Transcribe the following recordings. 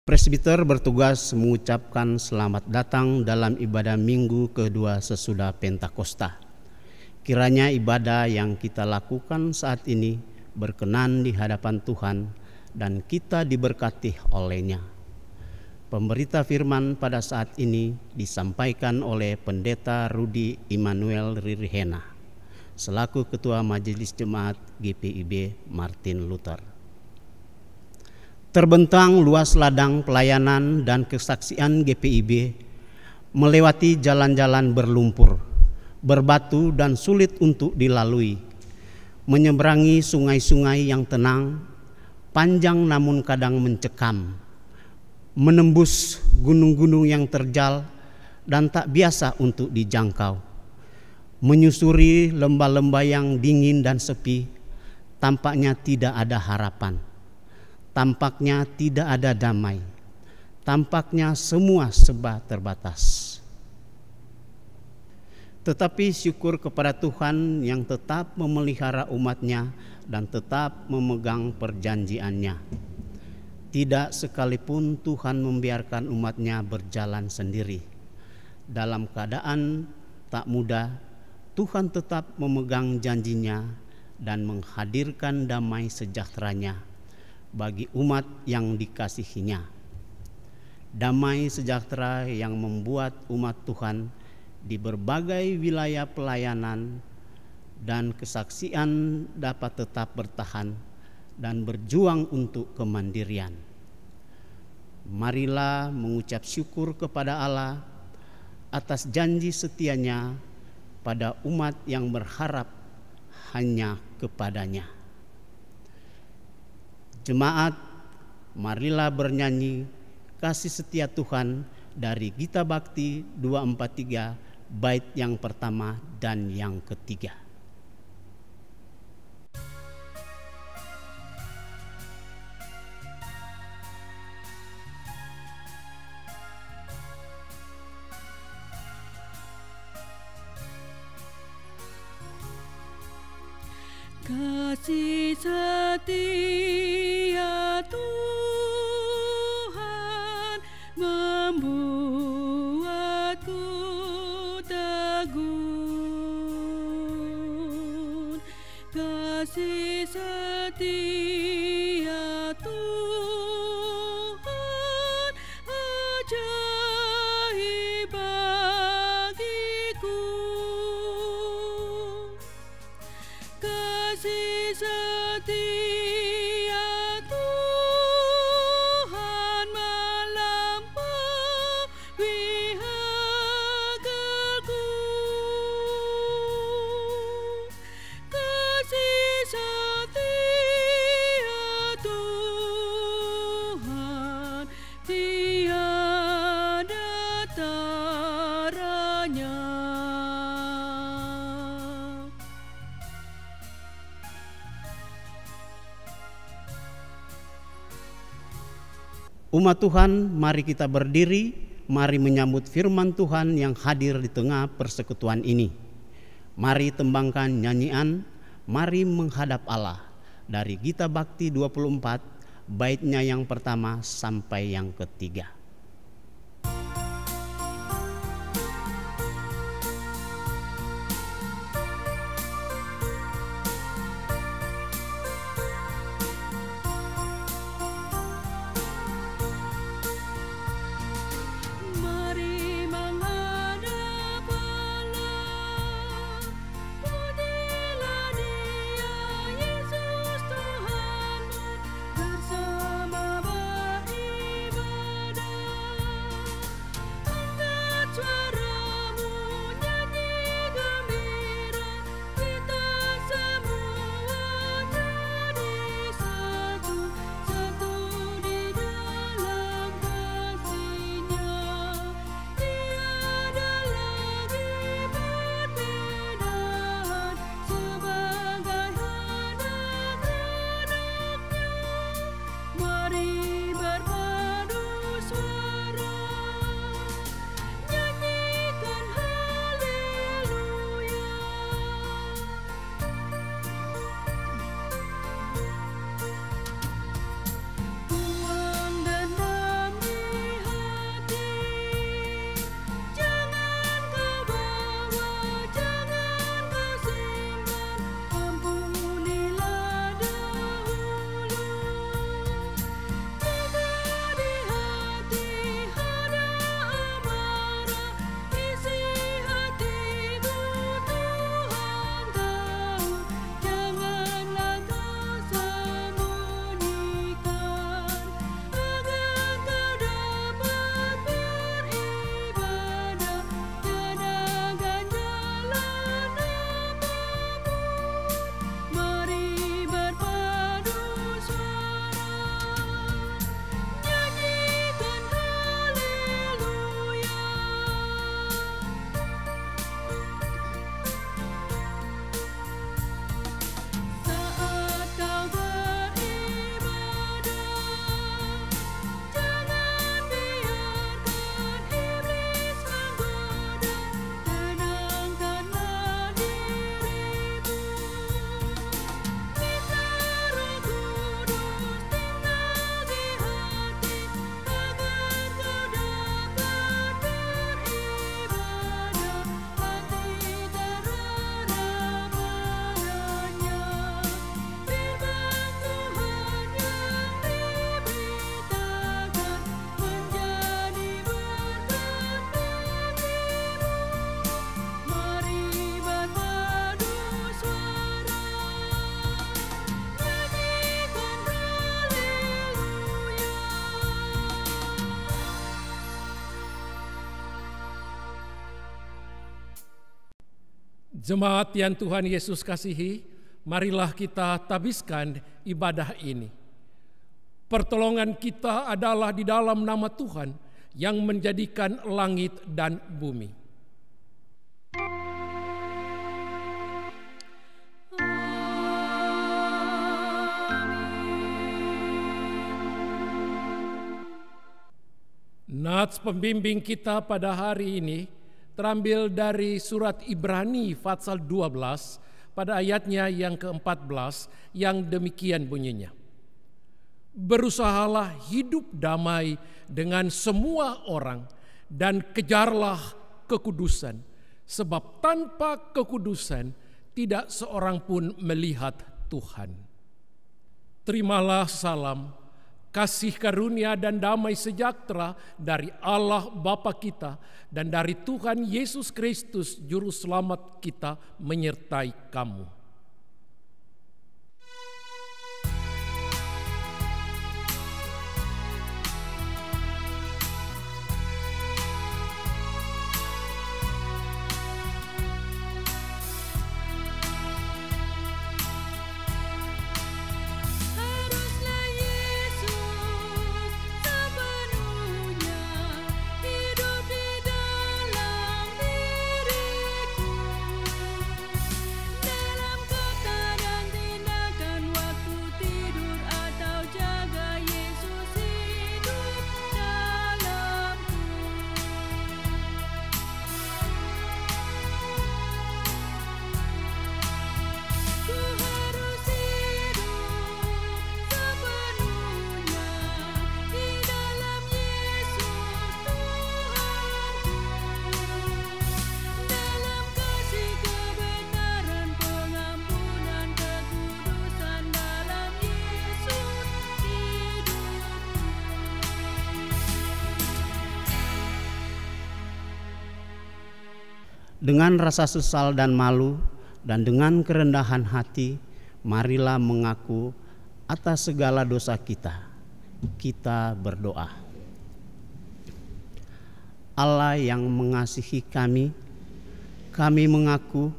Presbiter bertugas mengucapkan selamat datang dalam ibadah minggu kedua sesudah Pentakosta. Kiranya ibadah yang kita lakukan saat ini berkenan di hadapan Tuhan dan kita diberkati olehnya. Pemberita firman pada saat ini disampaikan oleh Pendeta Rudi Immanuel Ririhena selaku Ketua Majelis Jemaat GPIB Martin Luther. Terbentang luas ladang pelayanan dan kesaksian GPIB melewati jalan-jalan berlumpur, berbatu dan sulit untuk dilalui, menyeberangi sungai-sungai yang tenang, panjang namun kadang mencekam, menembus gunung-gunung yang terjal dan tak biasa untuk dijangkau, menyusuri lembah-lembah yang dingin dan sepi. Tampaknya tidak ada harapan. Tampaknya tidak ada damai. Tampaknya semua serba terbatas. Tetapi syukur kepada Tuhan yang tetap memelihara umatnya dan tetap memegang perjanjiannya. Tidak sekalipun Tuhan membiarkan umatnya berjalan sendiri. Dalam keadaan tak mudah, Tuhan tetap memegang janjinya dan menghadirkan damai sejahteranya bagi umat yang dikasihinya. Damai sejahtera yang membuat umat Tuhan di berbagai wilayah pelayanan dan kesaksian dapat tetap bertahan dan berjuang untuk kemandirian. Marilah mengucap syukur kepada Allah atas janji setianya pada umat yang berharap hanya kepadanya. Jemaat, marilah bernyanyi kasih setia Tuhan dari Gita Bakti 243 bait yang pertama dan yang ketiga. Kasih setia Tuhan membuatku teguh. Kasih setia Tuhan ajaib bagiku. Kasih setia Tuhan melampaui akalku. Kasih setia Tuhan tiada taranya. Umat Tuhan, mari kita berdiri, mari menyambut firman Tuhan yang hadir di tengah persekutuan ini. Mari tembangkan nyanyian, mari menghadap Allah dari Gita Bakti 24, baitnya yang pertama sampai yang ketiga. Bersama beribadah Jemaat yang Tuhan Yesus kasihi, marilah kita tabiskan ibadah ini. Pertolongan kita adalah di dalam nama Tuhan yang menjadikan langit dan bumi. Nats pembimbing kita pada hari ini terambil dari surat Ibrani pasal 12 pada ayatnya yang ke-14 yang demikian bunyinya. Berusahalah hidup damai dengan semua orang dan kejarlah kekudusan, sebab tanpa kekudusan tidak seorang pun melihat Tuhan. Terimalah salam, kasih karunia dan damai sejahtera dari Allah Bapa kita dan dari Tuhan Yesus Kristus Juru Selamat kita menyertai kamu. Dengan rasa sesal dan malu dan dengan kerendahan hati, marilah mengaku atas segala dosa kita. Kita berdoa. Allah yang mengasihi kami mengaku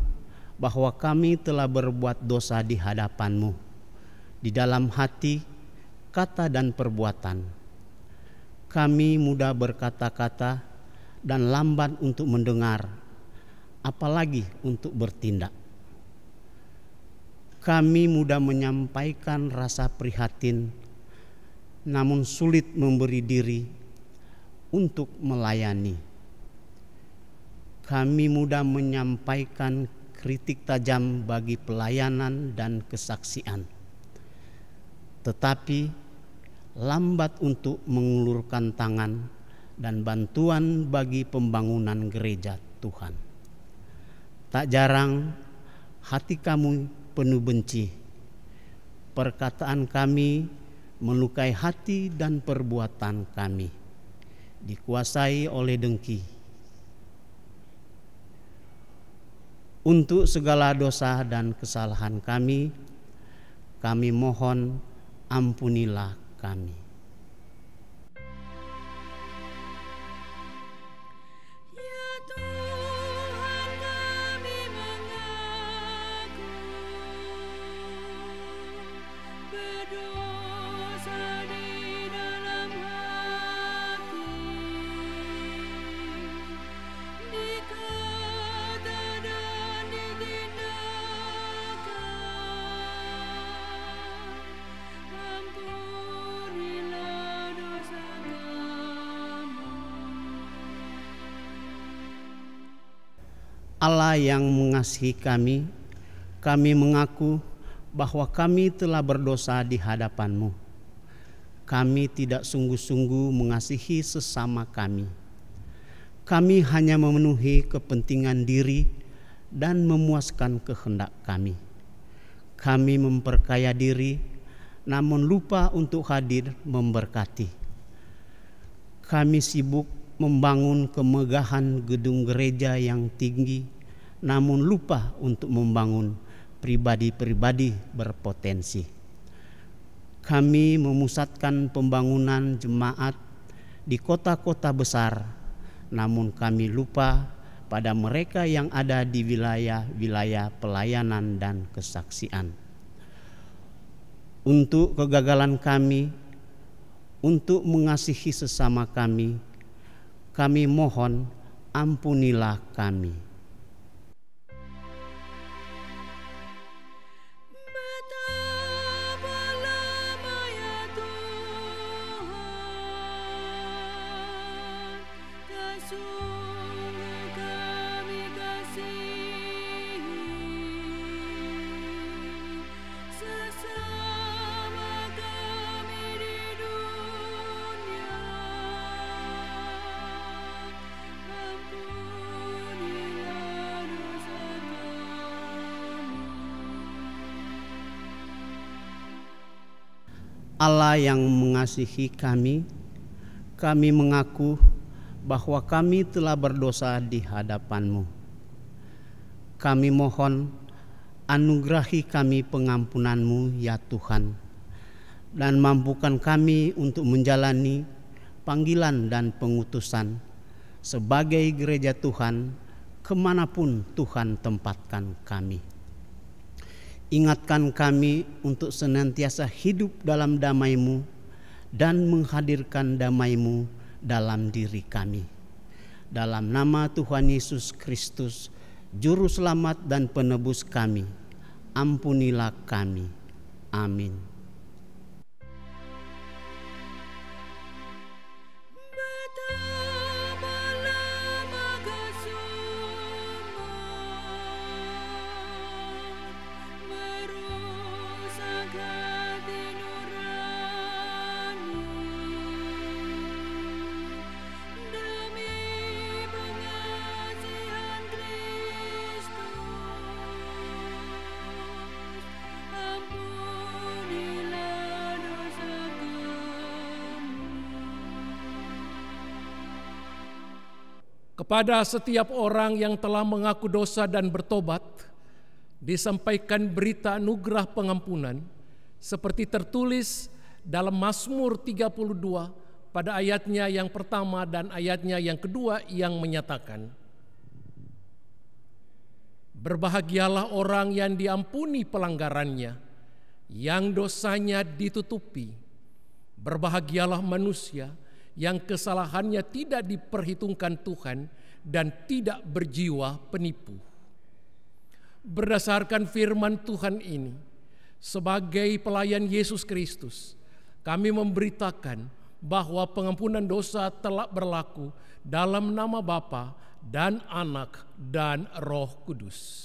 bahwa kami telah berbuat dosa di hadapan-Mu, di dalam hati, kata dan perbuatan. Kami mudah berkata-kata dan lambat untuk mendengar, apalagi untuk bertindak. Kami mudah menyampaikan rasa prihatin, namun sulit memberi diri untuk melayani. Kami mudah menyampaikan kritik tajam bagi pelayanan dan kesaksian, tetapi lambat untuk mengulurkan tangan dan bantuan bagi pembangunan gereja Tuhan. Tak jarang hati kami penuh benci. Perkataan kami melukai hati dan perbuatan kami, dikuasai oleh dengki. Untuk segala dosa dan kesalahan kami mohon ampunilah kami. Allah yang mengasihi kami mengaku bahwa kami telah berdosa di hadapan-Mu. Kami tidak sungguh-sungguh mengasihi sesama kami. Kami hanya memenuhi kepentingan diri dan memuaskan kehendak kami. Kami memperkaya diri, namun lupa untuk hadir memberkati. Kami sibuk membangun kemegahan gedung gereja yang tinggi, namun lupa untuk membangun pribadi-pribadi berpotensi. Kami memusatkan pembangunan jemaat di kota-kota besar, namun kami lupa pada mereka yang ada di wilayah-wilayah pelayanan dan kesaksian. Untuk kegagalan kami, untuk mengasihi sesama kami mohon ampunilah kami. Betapa lama ya Tuhan, tak sungguh kami kasihi sesama kami di dunia. Ampunilah dosa kami. Allah yang mengasihi kami mengaku bahwa kami telah berdosa di hadapan-Mu. Kami mohon anugerahi kami pengampunan-Mu ya Tuhan, dan mampukan kami untuk menjalani panggilan dan pengutusan sebagai gereja Tuhan kemanapun Tuhan tempatkan kami. Ingatkan kami untuk senantiasa hidup dalam damai-Mu dan menghadirkan damai-Mu dalam diri kami. Dalam nama Tuhan Yesus Kristus, Juru Selamat dan Penebus kami, ampunilah kami. Amin. Betapa lama kesumat merusak hati nurani demi pengasihan Kristus. Ampunilah dosa kami. Kepada setiap orang yang telah mengaku dosa dan bertobat, disampaikan berita anugerah pengampunan seperti tertulis dalam Mazmur 32 pada ayatnya yang pertama dan ayatnya yang kedua yang menyatakan, berbahagialah orang yang diampuni pelanggarannya, yang dosanya ditutupi. Berbahagialah manusia yang kesalahannya tidak diperhitungkan Tuhan dan tidak berjiwa penipu. Berdasarkan firman Tuhan ini, sebagai pelayan Yesus Kristus, kami memberitakan bahwa pengampunan dosa telah berlaku dalam nama Bapa dan Anak dan Roh Kudus.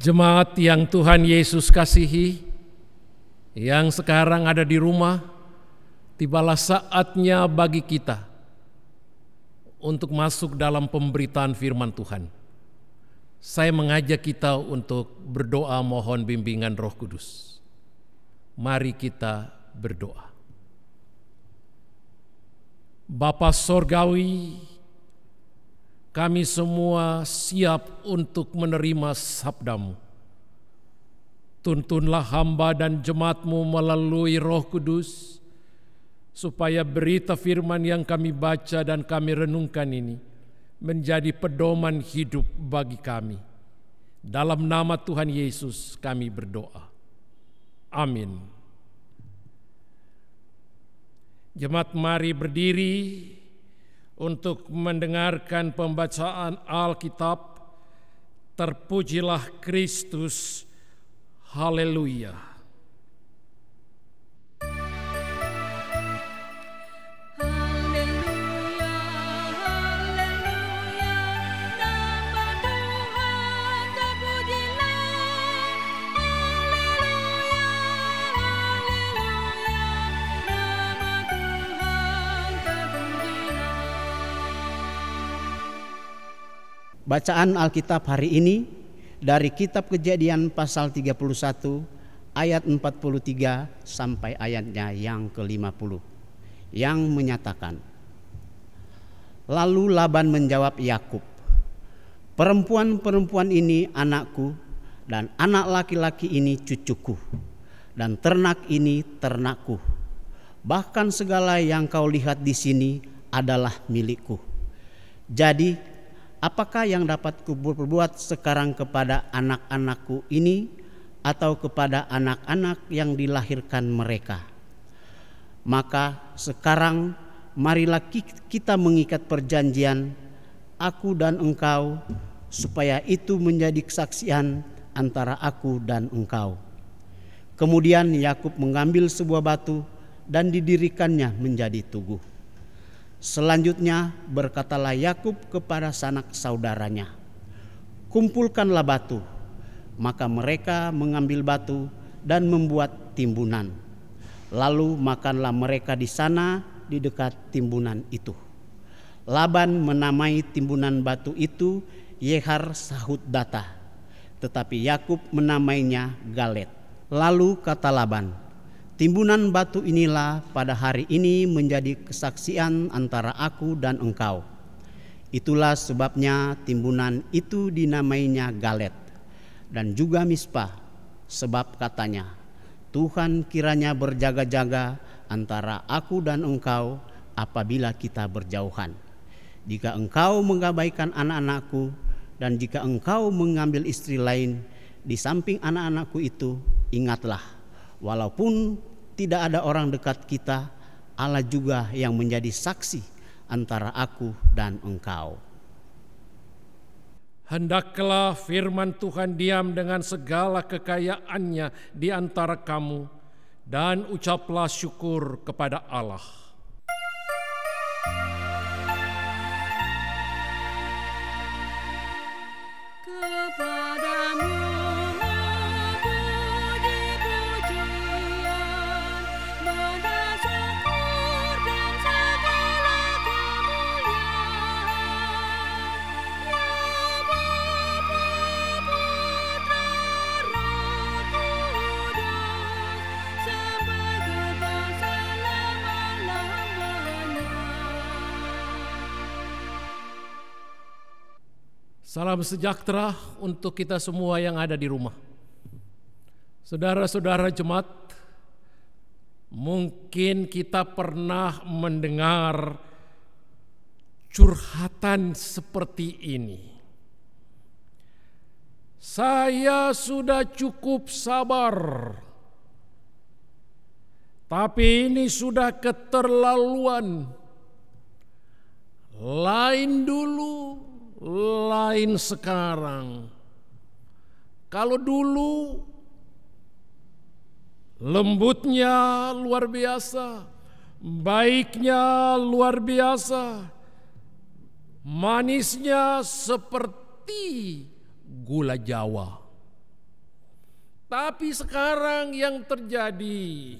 Jemaat yang Tuhan Yesus kasihi, yang sekarang ada di rumah, tibalah saatnya bagi kita untuk masuk dalam pemberitaan firman Tuhan. Saya mengajak kita untuk berdoa mohon bimbingan Roh Kudus. Mari kita berdoa. Bapa Sorgawi, kami semua siap untuk menerima sabda-Mu. Tuntunlah hamba dan jemaat-Mu melalui Roh Kudus, supaya berita firman yang kami baca dan kami renungkan ini menjadi pedoman hidup bagi kami. Dalam nama Tuhan Yesus kami berdoa. Amin. Jemaat, mari berdiri untuk mendengarkan pembacaan Alkitab. Terpujilah Kristus. Haleluya. Bacaan Alkitab hari ini dari kitab Kejadian pasal 31 ayat 43 sampai ayatnya yang ke-50 yang menyatakan, lalu Laban menjawab Yakub, perempuan-perempuan ini anakku dan anak laki-laki ini cucuku dan ternak ini ternakku, bahkan segala yang kau lihat di sini adalah milikku. Jadi apakah yang dapat kuperbuat sekarang kepada anak-anakku ini atau kepada anak-anak yang dilahirkan mereka? Maka sekarang marilah kita mengikat perjanjian, aku dan engkau, supaya itu menjadi kesaksian antara aku dan engkau. Kemudian Yakub mengambil sebuah batu dan didirikannya menjadi tugu. Selanjutnya berkatalah Yakub kepada sanak saudaranya, kumpulkanlah batu. Maka mereka mengambil batu dan membuat timbunan. Lalu makanlah mereka di sana di dekat timbunan itu. Laban menamai timbunan batu itu Yehar Sahut Data, tetapi Yakub menamainya Galet. Lalu kata Laban, timbunan batu inilah pada hari ini menjadi kesaksian antara aku dan engkau. Itulah sebabnya timbunan itu dinamainya Galet dan juga Mispa, sebab katanya, Tuhan kiranya berjaga-jaga antara aku dan engkau apabila kita berjauhan. Jika engkau mengabaikan anak-anakku dan jika engkau mengambil istri lain di samping anak-anakku itu, ingatlah, walaupun tidak ada orang dekat kita, Allah juga yang menjadi saksi antara aku dan engkau. Hendaklah firman Tuhan diam dengan segala kekayaannya di antara kamu, dan ucaplah syukur kepada Allah. Kepadamu puji pujian, benda syukur dan segala kemuliaan. Ya Bapa, Putra, Roh Kudus, sampai kekal selama-lamanya. Salam sejahtera untuk kita semua yang ada di rumah. Saudara-saudara jemaat, mungkin kita pernah mendengar curhatan seperti ini. Saya sudah cukup sabar, tapi ini sudah keterlaluan. Lain dulu, lain sekarang. Kalau dulu lembutnya luar biasa, baiknya luar biasa, manisnya seperti gula Jawa. Tapi sekarang yang terjadi,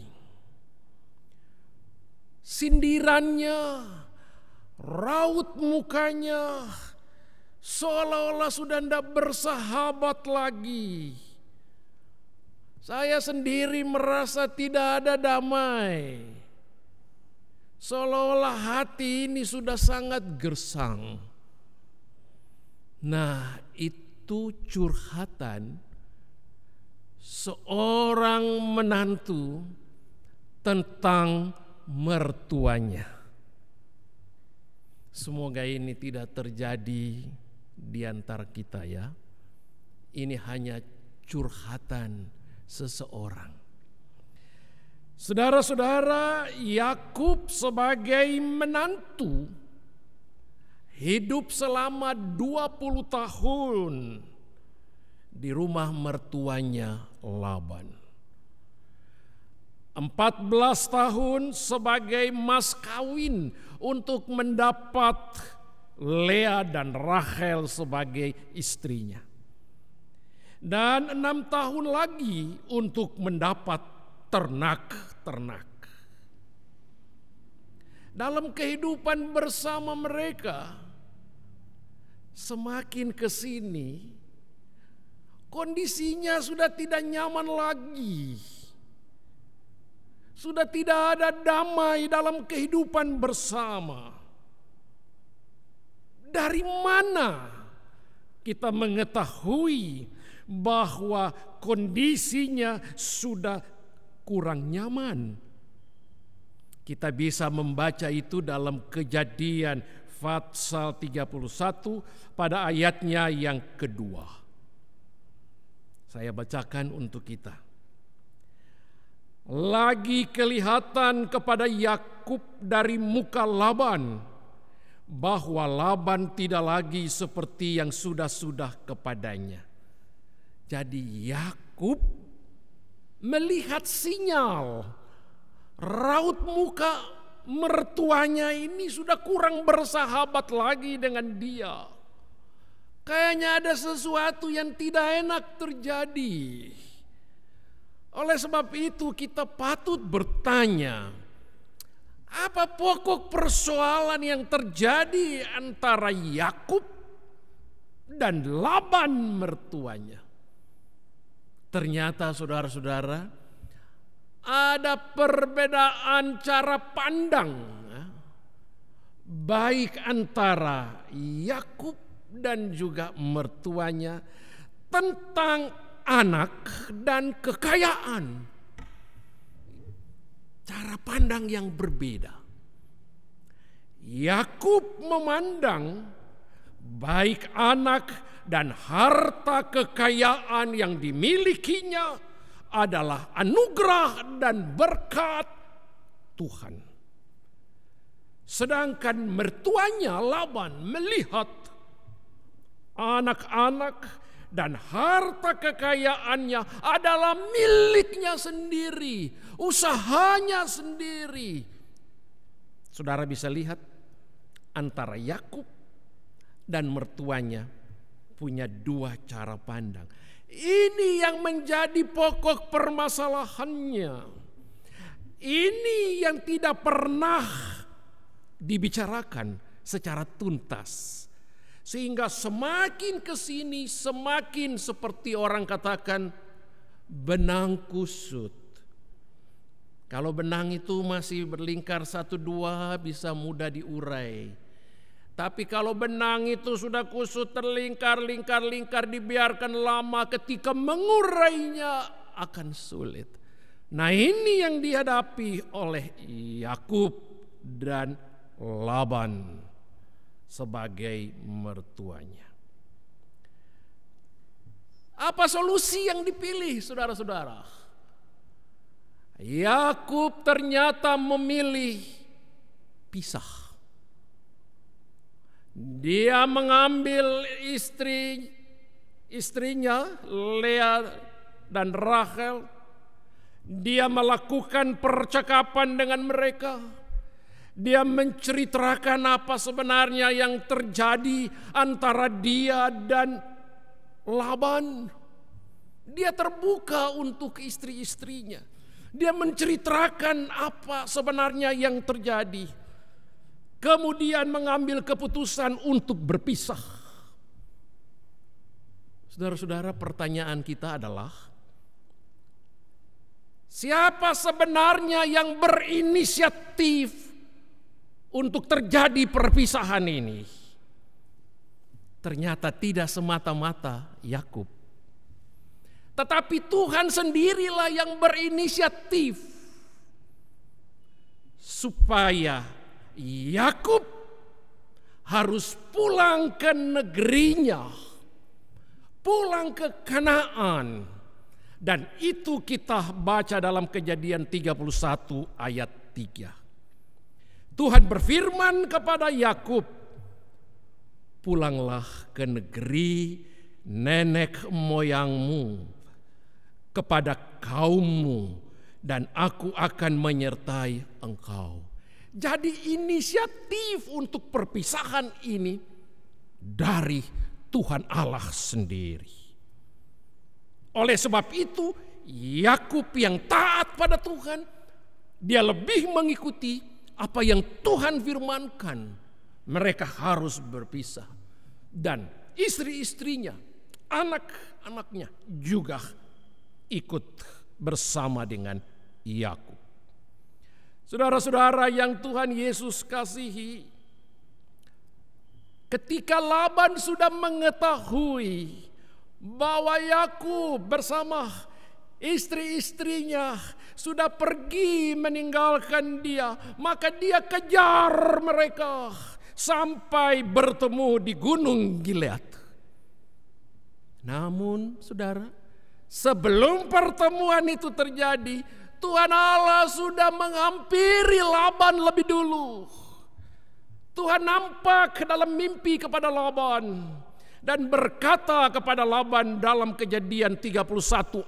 sindirannya, raut mukanya, seolah-olah sudah tidak bersahabat lagi. Saya sendiri merasa tidak ada damai. Seolah-olah hati ini sudah sangat gersang. Nah, itu curhatan seorang menantu tentang mertuanya. Semoga ini tidak terjadi di antara kita ya. Ini hanya curhatan seseorang. Saudara-saudara, Yakub sebagai menantu hidup selama 20 tahun di rumah mertuanya Laban. 14 tahun sebagai mas kawin untuk mendapat Lea dan Rachel sebagai istrinya. Dan 6 tahun lagi untuk mendapat ternak-ternak. Dalam kehidupan bersama mereka, semakin ke sini, kondisinya sudah tidak nyaman lagi. Sudah tidak ada damai dalam kehidupan bersama. Dari mana kita mengetahui bahwa kondisinya sudah kurang nyaman? Kita bisa membaca itu dalam Kejadian pasal 31 pada ayatnya yang kedua. Saya bacakan untuk kita. Lagi kelihatan kepada Yakub dari muka Laban bahwa Laban tidak lagi seperti yang sudah-sudah kepadanya. Jadi Yakub melihat sinyal raut muka mertuanya ini sudah kurang bersahabat lagi dengan dia. Kayaknya ada sesuatu yang tidak enak terjadi. Oleh sebab itu kita patut bertanya, apa pokok persoalan yang terjadi antara Yakub dan Laban mertuanya? Ternyata saudara-saudara, ada perbedaan cara pandang baik antara Yakub dan juga mertuanya tentang anak dan kekayaan. Cara pandang yang berbeda. Yakub memandang baik anak dan harta kekayaan yang dimilikinya adalah anugerah dan berkat Tuhan. Sedangkan mertuanya Laban melihat anak-anak dan harta kekayaannya adalah miliknya sendiri, usahanya sendiri. Saudara bisa lihat antara Yakub dan mertuanya punya dua cara pandang. Ini yang menjadi pokok permasalahannya. Ini yang tidak pernah dibicarakan secara tuntas. Sehingga semakin ke sini semakin seperti orang katakan benang kusut. Kalau benang itu masih berlingkar 1-2 bisa mudah diurai. Tapi kalau benang itu sudah kusut terlingkar dibiarkan lama, ketika mengurainya akan sulit. Nah, ini yang dihadapi oleh Yakub dan Laban sebagai mertuanya. Apa solusi yang dipilih, saudara-saudara? Yakub ternyata memilih pisah. Dia mengambil istrinya Lea dan Rachel. Dia melakukan percakapan dengan mereka. Dia menceritakan apa sebenarnya yang terjadi antara dia dan Laban. Dia terbuka untuk istri-istrinya. Dia menceritakan apa sebenarnya yang terjadi. Kemudian mengambil keputusan untuk berpisah. Saudara-saudara, pertanyaan kita adalah, siapa sebenarnya yang berinisiatif untuk terjadi perpisahan ini? Ternyata tidak semata-mata Yakub, tetapi Tuhan sendirilah yang berinisiatif supaya Yakub harus pulang ke negerinya, pulang ke Kanaan. Dan itu kita baca dalam Kejadian 31 ayat 3. Tuhan berfirman kepada Yakub, pulanglah ke negeri nenek moyangmu, kepada kaummu, dan aku akan menyertai engkau. Jadi inisiatif untuk perpisahan ini dari Tuhan Allah sendiri. Oleh sebab itu, Yakub yang taat pada Tuhan, dia lebih mengikuti apa yang Tuhan firmankan. Mereka harus berpisah. Dan istri-istrinya, anak-anaknya juga ikut bersama dengan Yakub. Saudara-saudara yang Tuhan Yesus kasihi, ketika Laban sudah mengetahui bahwa Yakub bersama istri-istrinya sudah pergi meninggalkan dia, maka dia kejar mereka sampai bertemu di Gunung Gilead. Namun saudara, sebelum pertemuan itu terjadi, Tuhan Allah sudah menghampiri Laban lebih dulu. Tuhan nampak dalam mimpi kepada Laban dan berkata kepada Laban dalam Kejadian 31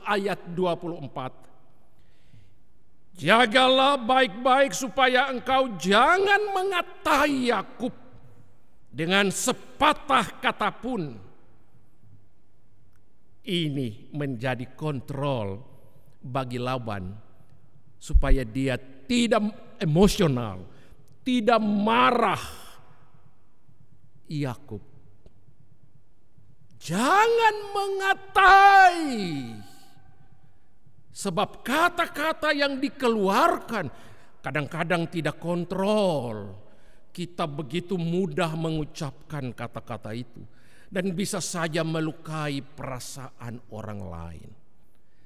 ayat 24. Jagalah baik-baik supaya engkau jangan mengatai Yakub dengan sepatah kata pun. Ini menjadi kontrol bagi Laban supaya dia tidak emosional, tidak marah Yakub. Jangan mengatai, sebab kata-kata yang dikeluarkan kadang-kadang tidak kontrol. Kita begitu mudah mengucapkan kata-kata itu dan bisa saja melukai perasaan orang lain.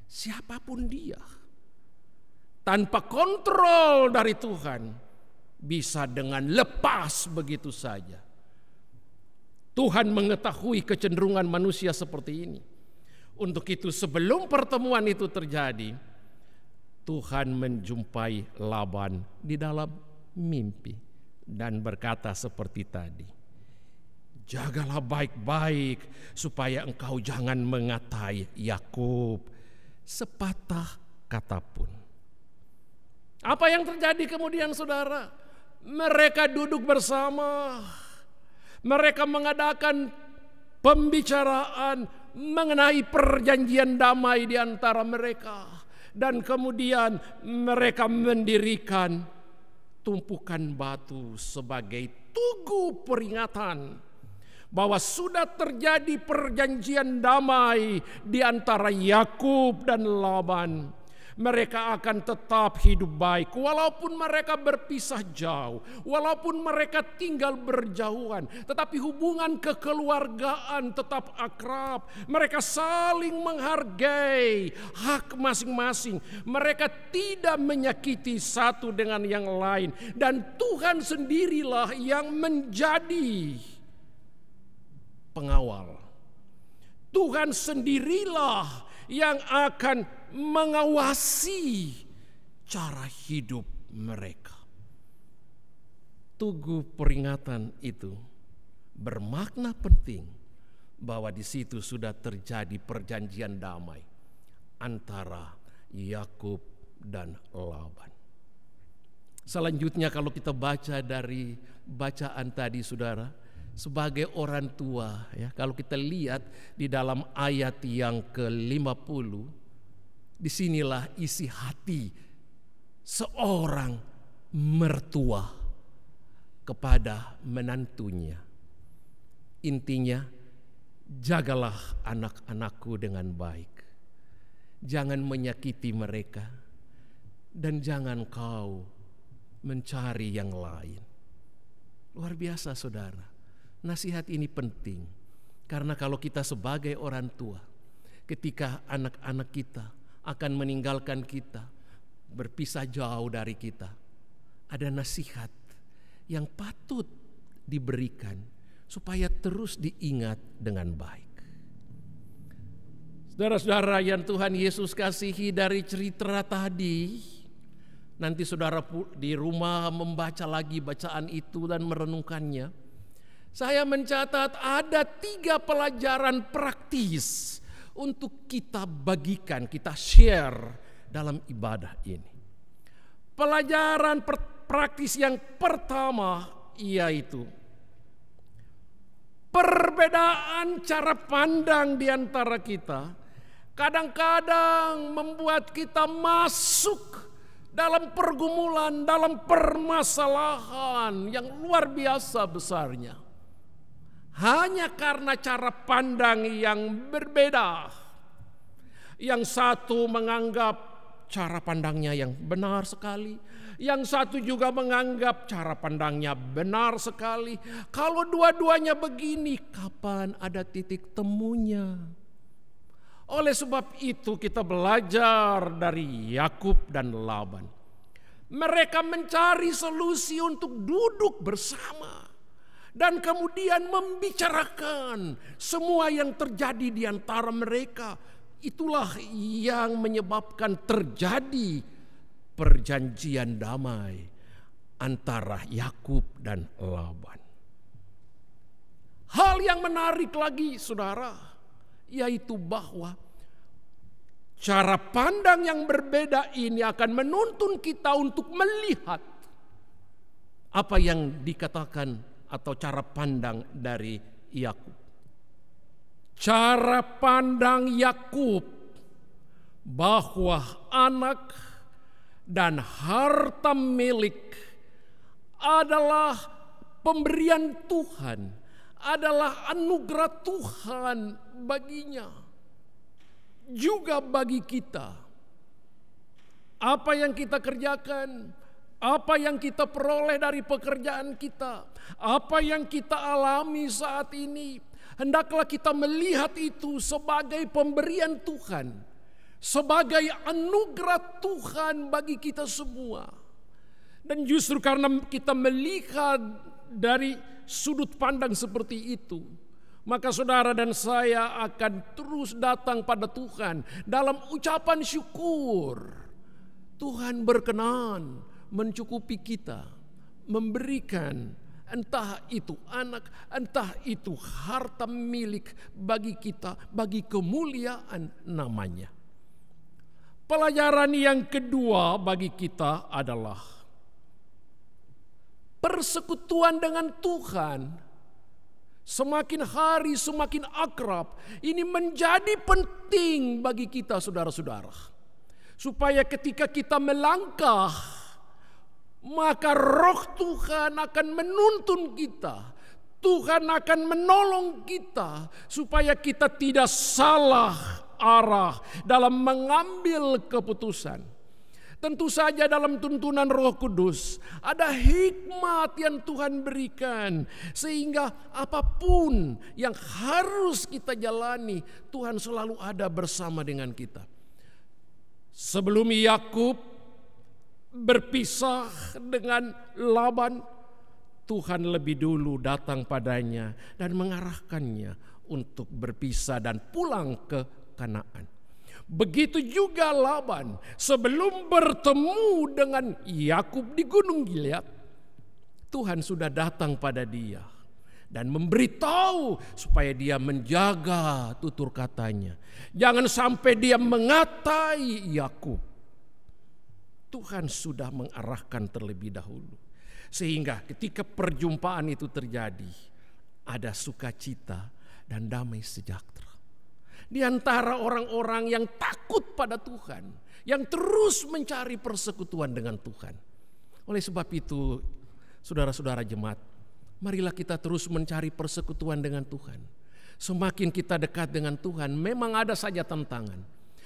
Siapapun dia, tanpa kontrol dari Tuhan, bisa dengan lepas begitu saja. Tuhan mengetahui kecenderungan manusia seperti ini. Untuk itu sebelum pertemuan itu terjadi, Tuhan menjumpai Laban di dalam mimpi dan berkata seperti tadi, jagalah baik-baik supaya engkau jangan mengatai Yakub sepatah kata pun. Apa yang terjadi kemudian saudara? Mereka duduk bersama. Mereka mengadakan pembicaraan mengenai perjanjian damai di antara mereka. Dan kemudian mereka mendirikan tumpukan batu sebagai tugu peringatan bahwa sudah terjadi perjanjian damai di antara Yakub dan Laban. Mereka akan tetap hidup baik walaupun mereka berpisah jauh, walaupun mereka tinggal berjauhan, tetapi hubungan kekeluargaan tetap akrab. Mereka saling menghargai hak masing-masing. Mereka tidak menyakiti satu dengan yang lain, dan Tuhan sendirilah yang menjadi pengawal. Tuhan sendirilah yang akan mengawasi cara hidup mereka. Tugu peringatan itu bermakna penting bahwa di situ sudah terjadi perjanjian damai antara Yakub dan Laban. Selanjutnya kalau kita baca dari bacaan tadi saudara, sebagai orang tua, ya, kalau kita lihat di dalam ayat yang ke-50, disinilah isi hati seorang mertua kepada menantunya. Intinya, jagalah anak-anakku dengan baik. Jangan menyakiti mereka dan jangan kau mencari yang lain. Luar biasa, saudara. Nasihat ini penting karena kalau kita sebagai orang tua, ketika anak-anak kita akan meninggalkan kita, berpisah jauh dari kita, ada nasihat yang patut diberikan supaya terus diingat dengan baik. Saudara-saudara yang Tuhan Yesus kasihi, dari cerita tadi, nanti saudara di rumah membaca lagi bacaan itu dan merenungkannya. Saya mencatat ada 3 pelajaran praktis untuk kita bagikan, kita share dalam ibadah ini. Pelajaran praktis yang pertama yaitu perbedaan cara pandang di antara kita kadang-kadang membuat kita masuk dalam pergumulan, dalam permasalahan yang luar biasa besarnya. Hanya karena cara pandang yang berbeda. Yang satu menganggap cara pandangnya yang benar sekali. Yang satu juga menganggap cara pandangnya benar sekali. Kalau dua-duanya begini, kapan ada titik temunya? Oleh sebab itu kita belajar dari Yakub dan Laban. Mereka mencari solusi untuk duduk bersama. Dan kemudian membicarakan semua yang terjadi di antara mereka. Itulah yang menyebabkan terjadi perjanjian damai antara Yakub dan Laban. Hal yang menarik lagi, saudara, yaitu bahwa cara pandang yang berbeda ini akan menuntun kita untuk melihat apa yang dikatakan atau cara pandang dari Yakub. Cara pandang Yakub bahwa anak dan harta milik adalah pemberian Tuhan, adalah anugerah Tuhan baginya, juga bagi kita. Apa yang kita kerjakan, apa yang kita peroleh dari pekerjaan kita, apa yang kita alami saat ini, hendaklah kita melihat itu sebagai pemberian Tuhan, sebagai anugerah Tuhan bagi kita semua. Dan justru karena kita melihat dari sudut pandang seperti itu, maka saudara dan saya akan terus datang pada Tuhan dalam ucapan syukur. Tuhan berkenan mencukupi kita, memberikan entah itu anak, entah itu harta milik bagi kita, bagi kemuliaan namanya. Pelajaran yang kedua bagi kita adalah persekutuan dengan Tuhan. Semakin hari semakin akrab. Ini menjadi penting bagi kita, saudara-saudara. Supaya ketika kita melangkah, maka roh Tuhan akan menuntun kita. Tuhan akan menolong kita supaya kita tidak salah arah dalam mengambil keputusan. Tentu saja dalam tuntunan Roh Kudus ada hikmat yang Tuhan berikan, sehingga apapun yang harus kita jalani, Tuhan selalu ada bersama dengan kita. Sebelum Yakub berpisah dengan Laban, Tuhan lebih dulu datang padanya dan mengarahkannya untuk berpisah dan pulang ke Kanaan. Begitu juga Laban sebelum bertemu dengan Yakub di Gunung Gilead, Tuhan sudah datang pada dia dan memberitahu supaya dia menjaga tutur katanya. Jangan sampai dia mengatai Yakub. Tuhan sudah mengarahkan terlebih dahulu. Sehingga ketika perjumpaan itu terjadi, ada sukacita dan damai sejahtera. Di antara orang-orang yang takut pada Tuhan, yang terus mencari persekutuan dengan Tuhan. Oleh sebab itu, saudara-saudara jemaat, marilah kita terus mencari persekutuan dengan Tuhan. Semakin kita dekat dengan Tuhan, memang ada saja tantangan.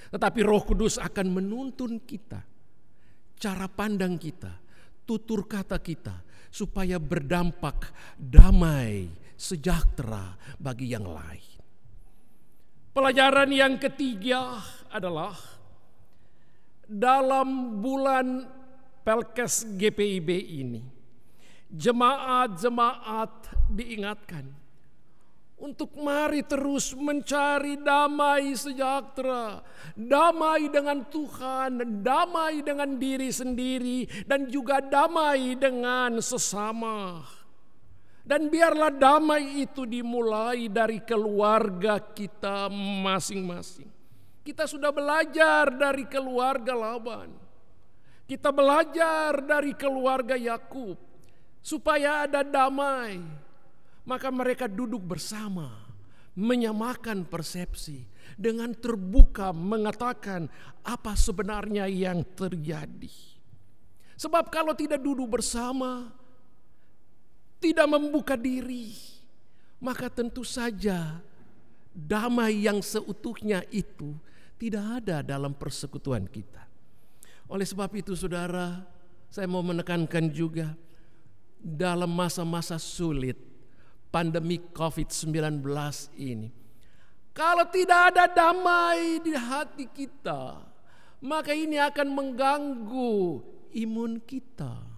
Tetapi Roh Kudus akan menuntun kita, cara pandang kita, tutur kata kita, supaya berdampak damai, sejahtera bagi yang lain. Pelajaran yang ketiga adalah dalam bulan Pelkes GPIB ini, jemaat-jemaat diingatkan untuk mari terus mencari damai sejahtera, damai dengan Tuhan, damai dengan diri sendiri, dan juga damai dengan sesama. Dan biarlah damai itu dimulai dari keluarga kita masing-masing. Kita sudah belajar dari keluarga Laban. Kita belajar dari keluarga Yakub supaya ada damai. Maka mereka duduk bersama, menyamakan persepsi, dengan terbuka mengatakan apa sebenarnya yang terjadi. Sebab kalau tidak duduk bersama, tidak membuka diri, maka tentu saja damai yang seutuhnya itu tidak ada dalam persekutuan kita. Oleh sebab itu saudara, saya mau menekankan juga dalam masa-masa sulit pandemi COVID-19 ini, kalau tidak ada damai di hati kita, maka ini akan mengganggu imun kita.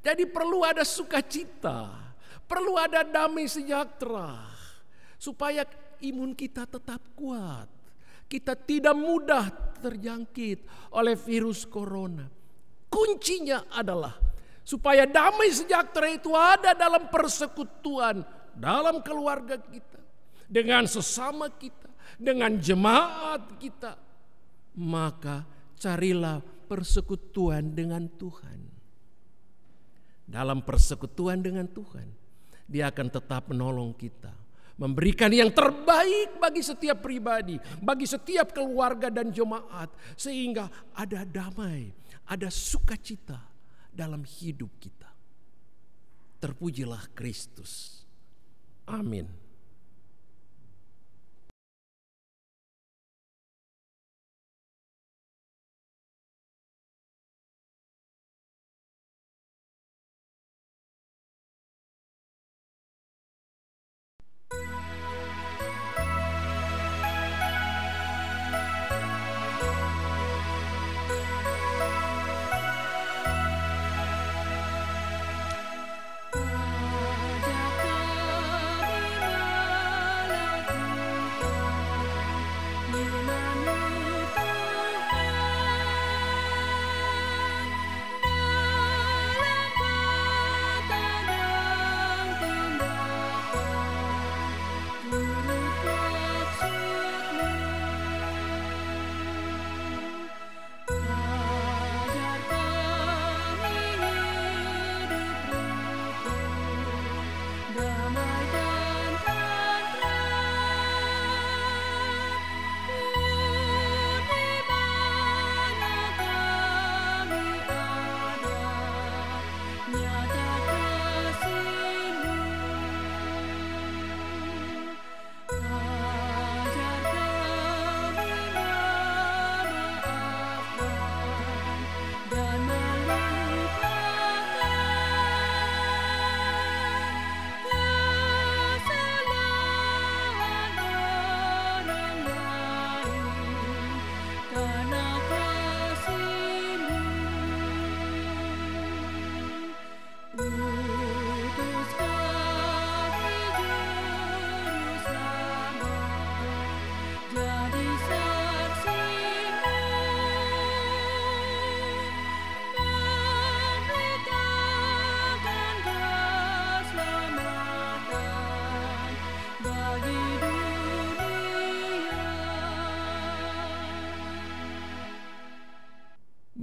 Jadi perlu ada sukacita, perlu ada damai sejahtera, supaya imun kita tetap kuat. Kita tidak mudah terjangkit oleh virus corona. Kuncinya adalah supaya damai sejahtera itu ada dalam persekutuan, dalam keluarga kita, dengan sesama kita, dengan jemaat kita. Maka carilah persekutuan dengan Tuhan. Dalam persekutuan dengan Tuhan, Dia akan tetap menolong kita, memberikan yang terbaik bagi setiap pribadi, bagi setiap keluarga dan jemaat, sehingga ada damai, ada sukacita dalam hidup kita. Terpujilah Kristus. Amin.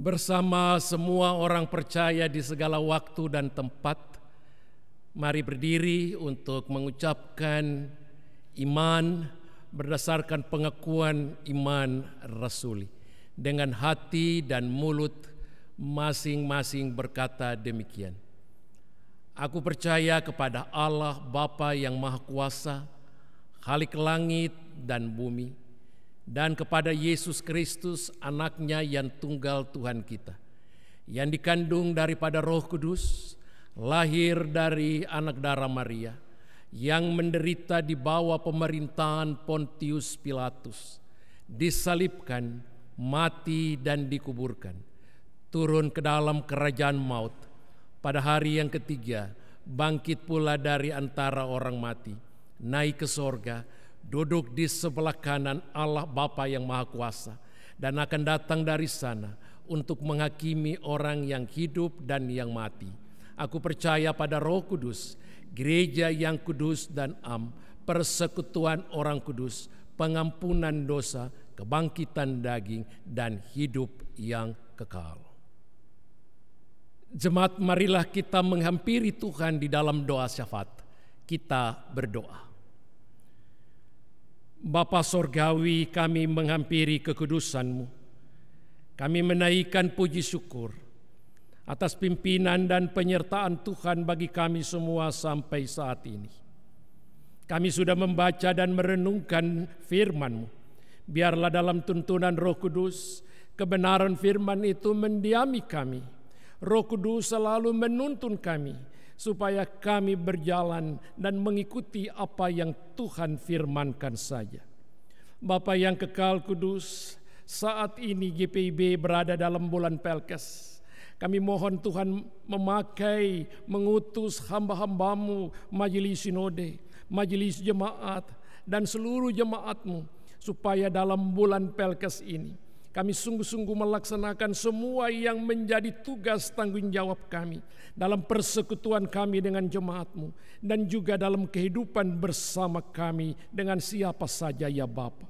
Bersama semua orang percaya di segala waktu dan tempat, Mari berdiri untuk mengucapkan iman berdasarkan pengakuan iman rasuli. Dengan hati dan mulut masing-masing berkata demikian. Aku percaya kepada Allah Bapa yang Maha Kuasa, Khalik langit dan bumi, dan kepada Yesus Kristus anaknya yang tunggal Tuhan kita, yang dikandung daripada Roh Kudus, lahir dari anak darah Maria, yang menderita di bawah pemerintahan Pontius Pilatus, disalibkan, mati dan dikuburkan, turun ke dalam kerajaan maut, pada hari yang ketiga bangkit pula dari antara orang mati, naik ke sorga, duduk di sebelah kanan Allah Bapa yang Maha Kuasa, dan akan datang dari sana untuk menghakimi orang yang hidup dan yang mati. Aku percaya pada Roh Kudus, gereja yang kudus dan am, persekutuan orang kudus, pengampunan dosa, kebangkitan daging, dan hidup yang kekal. Jemaat, marilah kita menghampiri Tuhan di dalam doa syafaat. Kita berdoa. Bapa Sorgawi, kami menghampiri kekudusan-Mu. Kami menaikkan puji syukur atas pimpinan dan penyertaan Tuhan bagi kami semua sampai saat ini. Kami sudah membaca dan merenungkan firman-Mu. Biarlah dalam tuntunan Roh Kudus, kebenaran firman itu mendiami kami. Roh Kudus selalu menuntun kami, supaya kami berjalan dan mengikuti apa yang Tuhan firmankan saja. Bapa yang kekal kudus, saat ini GPIB berada dalam bulan Pelkes. Kami mohon Tuhan memakai, mengutus hamba-hamba-Mu, majelis sinode, majelis jemaat, dan seluruh jemaat-Mu, supaya dalam bulan Pelkes ini kami sungguh-sungguh melaksanakan semua yang menjadi tugas tanggung jawab kami dalam persekutuan kami dengan jemaat-Mu, dan juga dalam kehidupan bersama kami dengan siapa saja ya Bapa.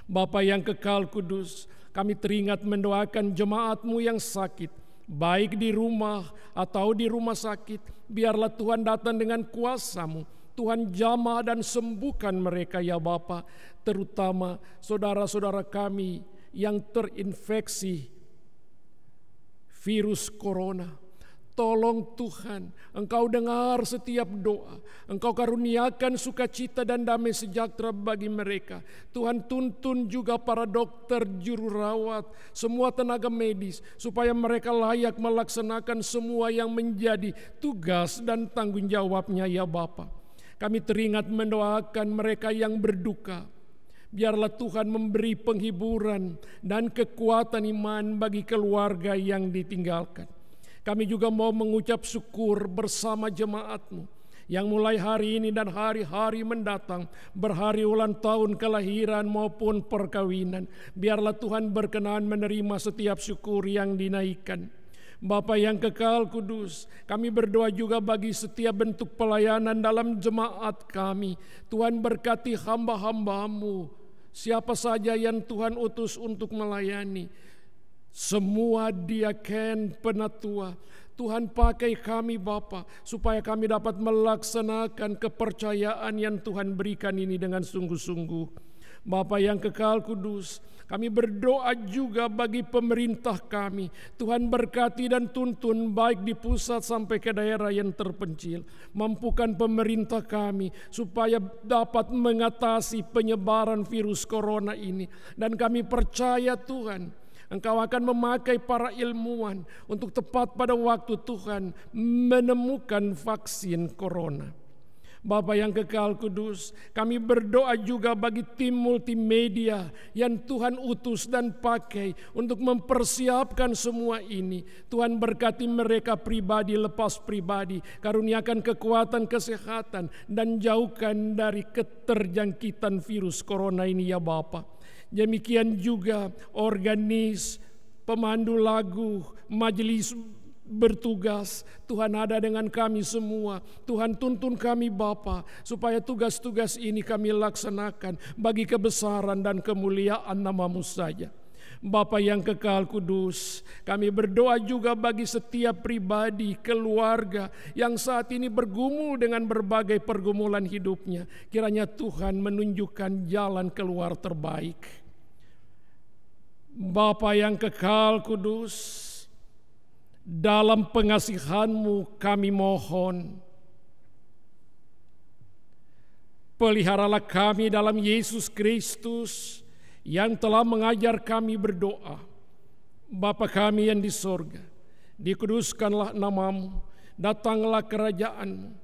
Bapa yang kekal kudus, kami teringat mendoakan jemaat-Mu yang sakit, baik di rumah atau di rumah sakit. Biarlah Tuhan datang dengan kuasa-Mu, Tuhan jamah dan sembuhkan mereka ya Bapa, terutama saudara-saudara kami yang terinfeksi virus corona. Tolong Tuhan, Engkau dengar setiap doa, Engkau karuniakan sukacita dan damai sejahtera bagi mereka. Tuhan tuntun juga para dokter, juru rawat, semua tenaga medis, supaya mereka layak melaksanakan semua yang menjadi tugas dan tanggung jawabnya ya Bapa. Kami teringat mendoakan mereka yang berduka. Biarlah Tuhan memberi penghiburan dan kekuatan iman bagi keluarga yang ditinggalkan. Kami juga mau mengucap syukur bersama jemaat-Mu yang mulai hari ini dan hari-hari mendatang berhari ulang tahun kelahiran maupun perkawinan. Biarlah Tuhan berkenan menerima setiap syukur yang dinaikkan. Bapa yang kekal kudus, kami berdoa juga bagi setiap bentuk pelayanan dalam jemaat kami. Tuhan berkati hamba-hamba-Mu, siapa saja yang Tuhan utus untuk melayani. Semua diaken penatua, Tuhan pakai kami Bapa, supaya kami dapat melaksanakan kepercayaan yang Tuhan berikan ini dengan sungguh-sungguh. Bapa yang kekal kudus, kami berdoa juga bagi pemerintah kami. Tuhan berkati dan tuntun baik di pusat sampai ke daerah yang terpencil. Mampukan pemerintah kami supaya dapat mengatasi penyebaran virus corona ini. Dan kami percaya Tuhan, Engkau akan memakai para ilmuwan untuk tepat pada waktu Tuhan menemukan vaksin corona. Bapa yang kekal kudus, kami berdoa juga bagi tim multimedia yang Tuhan utus dan pakai untuk mempersiapkan semua ini. Tuhan berkati mereka pribadi lepas pribadi, karuniakan kekuatan kesehatan dan jauhkan dari keterjangkitan virus corona ini ya Bapa. Demikian juga organis, pemandu lagu, majelis bertugas. Tuhan ada dengan kami semua. Tuhan tuntun kami Bapa, supaya tugas-tugas ini kami laksanakan bagi kebesaran dan kemuliaan nama-Mu saja. Bapa yang kekal kudus, kami berdoa juga bagi setiap pribadi, keluarga yang saat ini bergumul dengan berbagai pergumulan hidupnya. Kiranya Tuhan menunjukkan jalan keluar terbaik. Bapa yang kekal kudus, dalam pengasihan-Mu kami mohon, peliharalah kami dalam Yesus Kristus yang telah mengajar kami berdoa. Bapa kami yang di sorga, dikuduskanlah nama-Mu, datanglah kerajaan-Mu,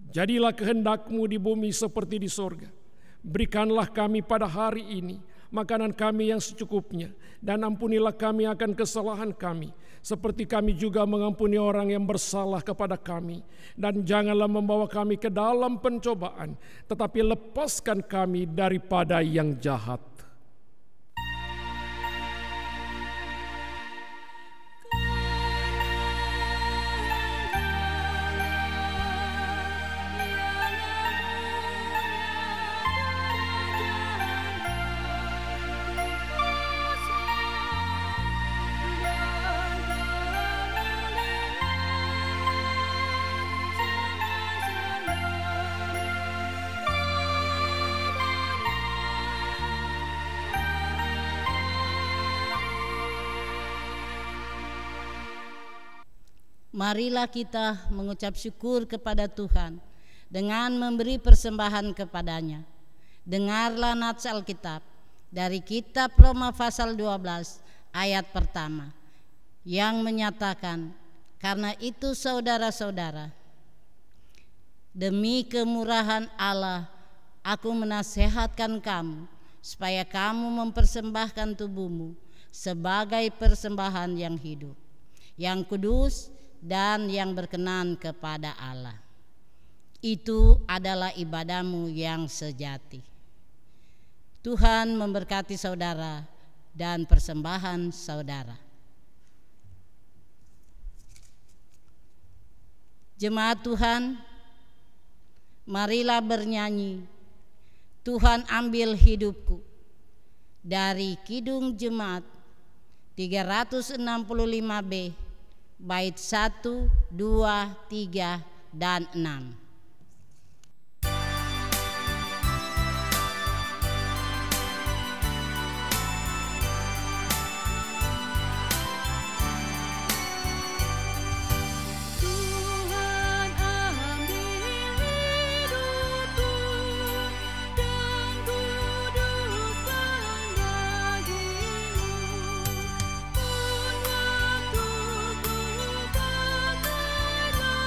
jadilah kehendak-Mu di bumi seperti di sorga. Berikanlah kami pada hari ini makanan kami yang secukupnya, dan ampunilah kami akan kesalahan kami, seperti kami juga mengampuni orang yang bersalah kepada kami. Dan janganlah membawa kami ke dalam pencobaan, tetapi lepaskan kami daripada yang jahat. Marilah kita mengucap syukur kepada Tuhan dengan memberi persembahan kepadanya. Dengarlah nats Alkitab dari kitab Roma pasal 12 ayat pertama yang menyatakan, karena itu saudara-saudara, demi kemurahan Allah aku menasehatkan kamu supaya kamu mempersembahkan tubuhmu sebagai persembahan yang hidup, yang kudus dan yang berkenan kepada Allah. Itu adalah ibadahmu yang sejati. Tuhan memberkati saudara dan persembahan saudara. Jemaat Tuhan, marilah bernyanyi Tuhan ambil hidupku, dari Kidung Jemaat 365B bait 1, 2, 3, dan 6. Tuhan ambil hidupku dan kuduskan bagimu. Pun waktuku pakailah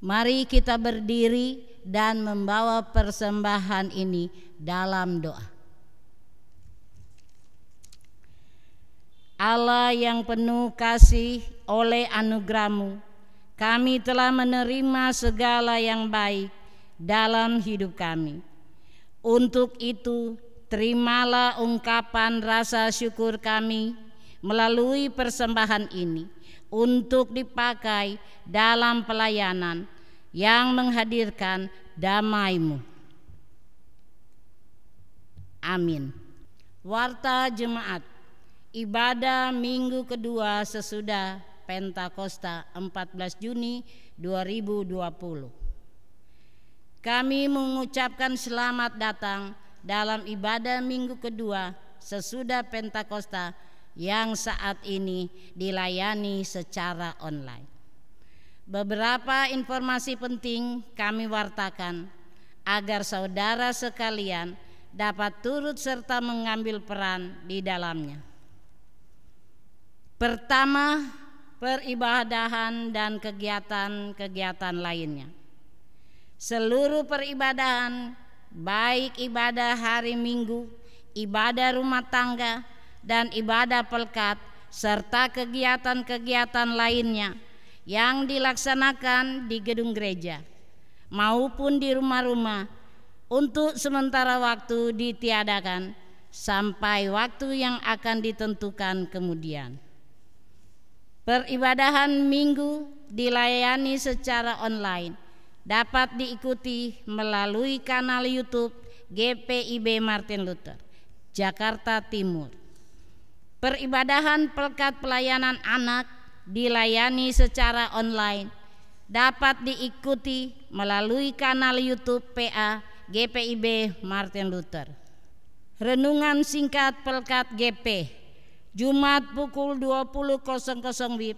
Mari kita berdiri dan membawa persembahan ini dalam doa. Allah yang penuh kasih, oleh anugerah-Mu kami telah menerima segala yang baik dalam hidup kami. Untuk itu, terimalah ungkapan rasa syukur kami melalui persembahan ini untuk dipakai dalam pelayanan yang menghadirkan damai-Mu. Amin. Warta Jemaat ibadah minggu kedua sesudah Pentakosta 14 Juni 2020. Kami mengucapkan selamat datang dalam ibadah minggu kedua sesudah Pentakosta yang saat ini dilayani secara online. Beberapa informasi penting kami wartakan agar saudara sekalian dapat turut serta mengambil peran di dalamnya. Pertama, peribadahan dan kegiatan-kegiatan lainnya. Seluruh peribadahan, baik ibadah hari Minggu, ibadah rumah tangga, dan ibadah pelkat, serta kegiatan-kegiatan lainnya yang dilaksanakan di gedung gereja maupun di rumah-rumah untuk sementara waktu ditiadakan sampai waktu yang akan ditentukan kemudian. Peribadahan Minggu dilayani secara online, dapat diikuti melalui kanal YouTube GPIB Martin Luther, Jakarta Timur. Peribadahan pelkat pelayanan anak dilayani secara online, dapat diikuti melalui kanal YouTube PA GPIB Martin Luther. Renungan singkat pelkat GP Jumat pukul 20.00 WIB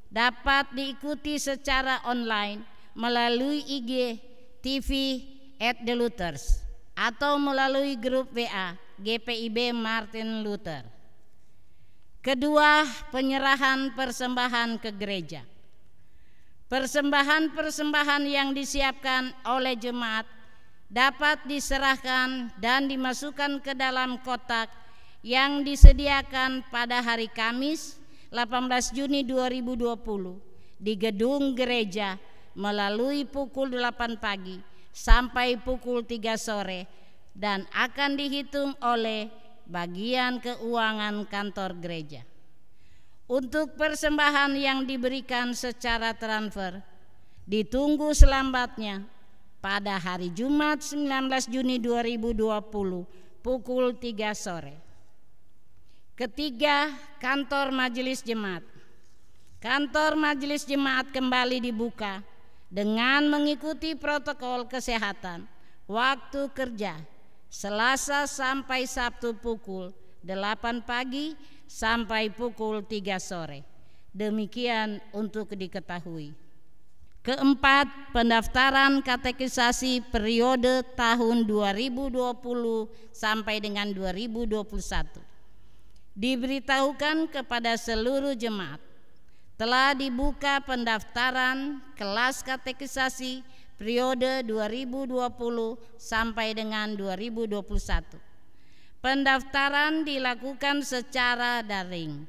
dapat diikuti secara online melalui IG TV @theluthers atau melalui grup WA GPIB Martin Luther. Kedua, penyerahan persembahan ke gereja. Persembahan-persembahan yang disiapkan oleh jemaat dapat diserahkan dan dimasukkan ke dalam kotak yang disediakan pada hari Kamis 18 Juni 2020 di gedung gereja melalui pukul 8 pagi sampai pukul 3 sore dan akan dihitung oleh bagian keuangan kantor gereja. Untuk persembahan yang diberikan secara transfer ditunggu selambatnya pada hari Jumat 19 Juni 2020 pukul 3 sore. Ketiga, kantor majelis jemaat. Kantor majelis jemaat kembali dibuka dengan mengikuti protokol kesehatan. Waktu kerja Selasa sampai Sabtu pukul 8 pagi sampai pukul 3 sore. Demikian untuk diketahui. Keempat, pendaftaran katekisasi periode tahun 2020 sampai dengan 2021. Diberitahukan kepada seluruh jemaat telah dibuka pendaftaran kelas katekisasi periode 2020 sampai dengan 2021. Pendaftaran dilakukan secara daring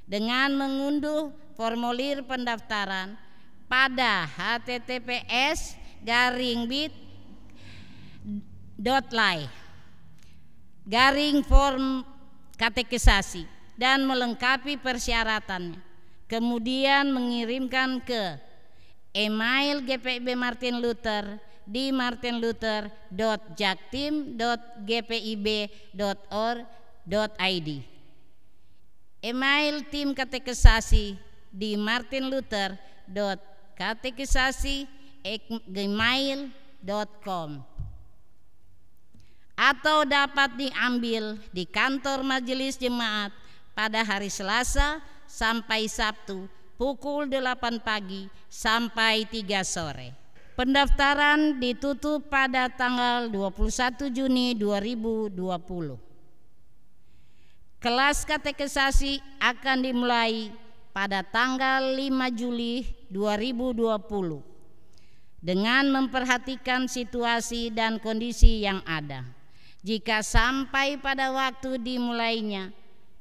dengan mengunduh formulir pendaftaran pada https://bit.ly/form katekisasi dan melengkapi persyaratannya. Kemudian mengirimkan ke email GPIB Martin Luther di martinluther.jaktim.gpib.org.id. Email tim katekisasi di martinluther.katekisasi@gmail.com atau dapat diambil di kantor majelis jemaat pada hari Selasa sampai Sabtu pukul 8 pagi sampai 3 sore. Pendaftaran ditutup pada tanggal 21 Juni 2020. Kelas katekisasi akan dimulai pada tanggal 5 Juli 2020. dengan memperhatikan situasi dan kondisi yang ada. Jika sampai pada waktu dimulainya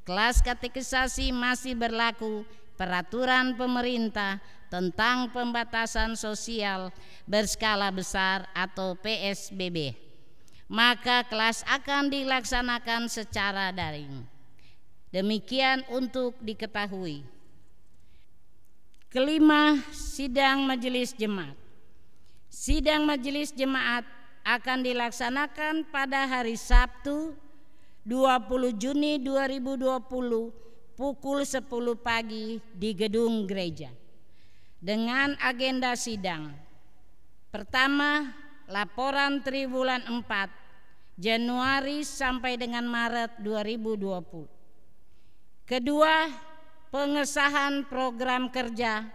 kelas katekisasi masih berlaku peraturan pemerintah tentang pembatasan sosial berskala besar atau PSBB, maka kelas akan dilaksanakan secara daring. Demikian untuk diketahui. Kelima, sidang majelis jemaat. Sidang majelis jemaat akan dilaksanakan pada hari Sabtu 20 Juni 2020 pukul 10 pagi di gedung gereja dengan agenda sidang. Pertama, laporan triwulan 4 Januari sampai dengan Maret 2020. Kedua, pengesahan program kerja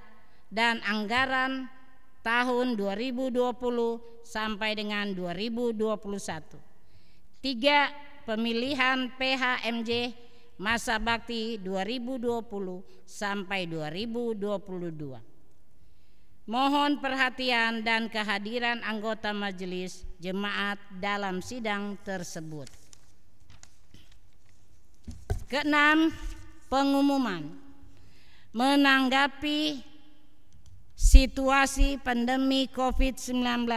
dan anggaran tahun 2020 sampai dengan 2021. 3. Pemilihan PHMJ masa bakti 2020 sampai 2022. Mohon perhatian dan kehadiran anggota majelis jemaat dalam sidang tersebut. Keenam, pengumuman. Menanggapi situasi pandemi COVID-19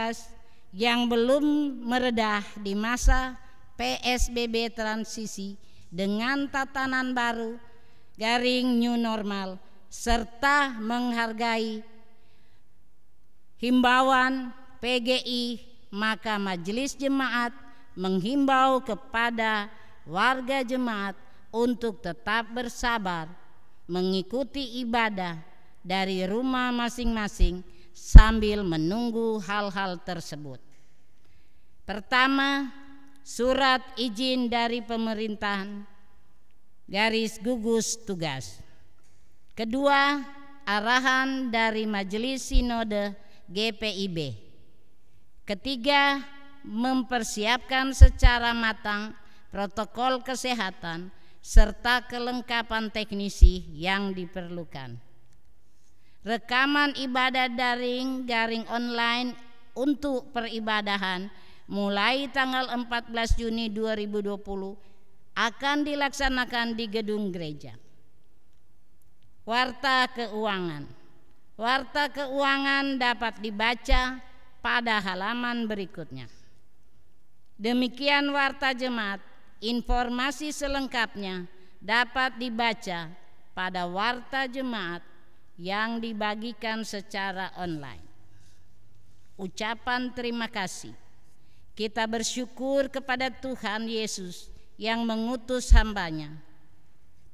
yang belum meredah di masa PSBB transisi dengan tatanan baru garing new normal serta menghargai himbauan PGI, maka majelis jemaat menghimbau kepada warga jemaat untuk tetap bersabar mengikuti ibadah dari rumah masing-masing sambil menunggu hal-hal tersebut. Pertama, surat izin dari pemerintahan garis gugus tugas. Kedua, arahan dari Majelis Sinode GPIB. Ketiga, mempersiapkan secara matang protokol kesehatan serta kelengkapan teknisi yang diperlukan. Rekaman ibadah daring garing online untuk peribadahan mulai tanggal 14 Juni 2020 akan dilaksanakan di gedung gereja. Warta keuangan. Warta keuangan dapat dibaca pada halaman berikutnya. Demikian warta jemaat. Informasi selengkapnya dapat dibaca pada warta jemaat yang dibagikan secara online. Ucapan terima kasih. Kita bersyukur kepada Tuhan Yesus yang mengutus hambanya,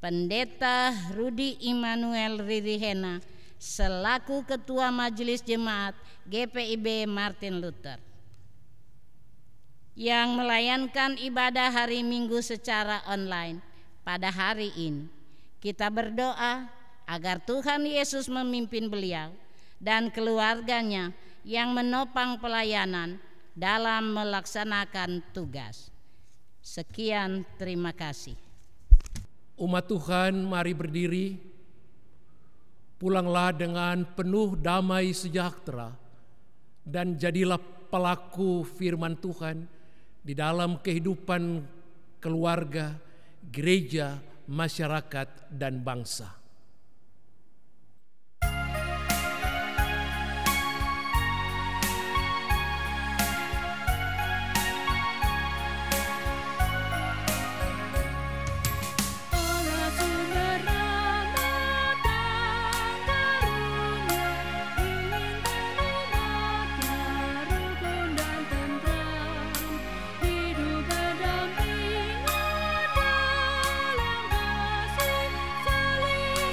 Pendeta Rudi Immanuel Ririhena selaku Ketua Majelis Jemaat GPIB Martin Luther, yang melayankan ibadah hari Minggu secara online pada hari ini. Kita berdoa agar Tuhan Yesus memimpin beliau dan keluarganya yang menopang pelayanan dalam melaksanakan tugas. Sekian, terima kasih. Umat Tuhan, mari berdiri. Pulanglah dengan penuh damai sejahtera dan jadilah pelaku firman Tuhan di dalam kehidupan keluarga, gereja, masyarakat, dan bangsa. Hidup berdampingan dalam kasih saling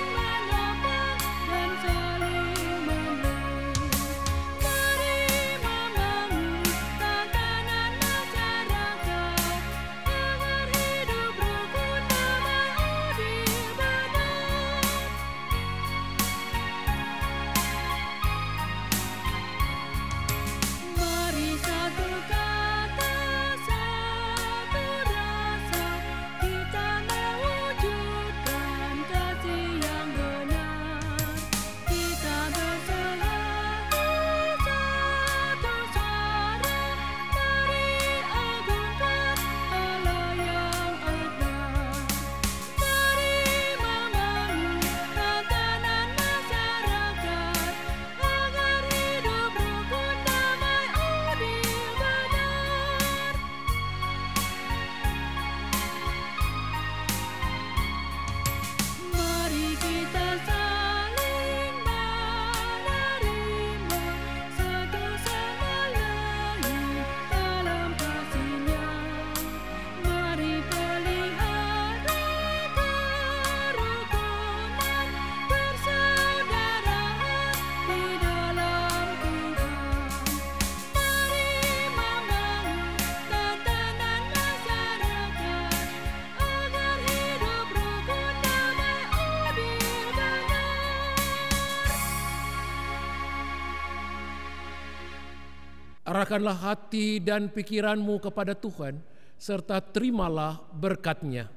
Arahkanlah hati dan pikiranmu kepada Tuhan, serta terimalah berkat-Nya.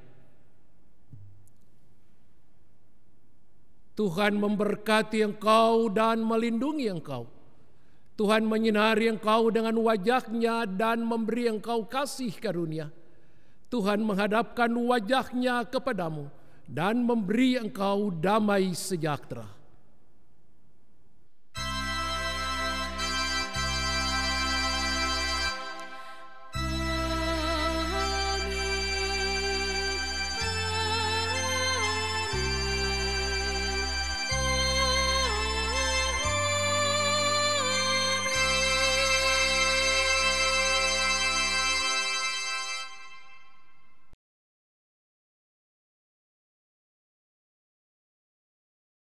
Tuhan memberkati engkau dan melindungi engkau. Tuhan menyinari engkau dengan wajah-Nya dan memberi engkau kasih karunia. Tuhan menghadapkan wajah-Nya kepadamu dan memberi engkau damai sejahtera.